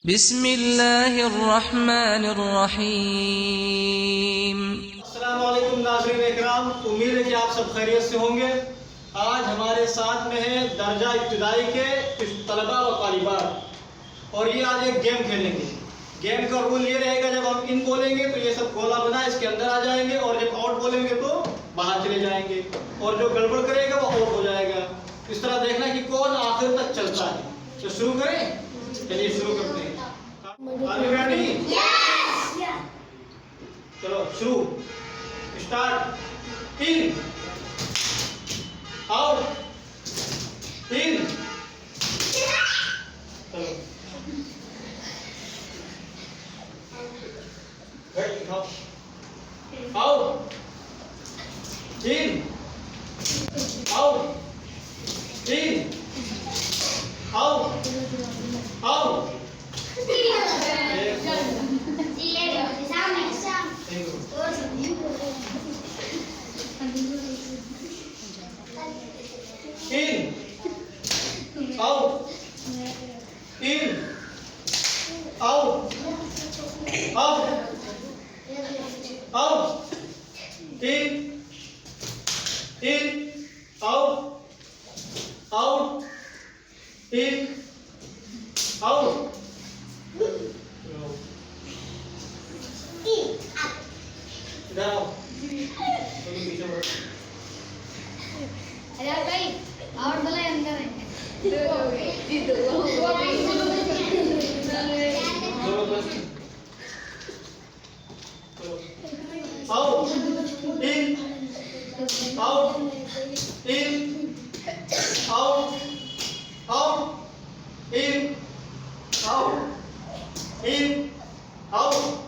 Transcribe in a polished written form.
बिस्मिल्लाहिर्रहमानिर्रहीम। अस्सलामु अलैकुम नाज़रीन इकराम, उम्मीद है कि आप सब खैरियत से होंगे। आज हमारे साथ में है दर्जा इब्तिदाई के तलबा व तालिबात और ये आज एक गेम खेलेंगे। गेम का रूल ये रहेगा, जब हम इन बोलेंगे तो ये सब गोला बना इसके अंदर आ जाएंगे और जब आउट बोलेंगे तो बाहर चले जाएंगे और जो गड़बड़ करेगा वो आउट हो जाएगा। इस तरह देखना कि कौन आखिर तक चलता है। तो शुरू करें, चलिए शुरू करते हैं। आगे रेडी? चलो शुरू, स्टार्ट। इन, आउट, इन, चलो out, in, out, in, out, out. In, out, in, out, out, out, in, out, out, in, out. Down. अरे भाई और बोला अंदर है Out, in, out, in, out, out, in, out, in, out.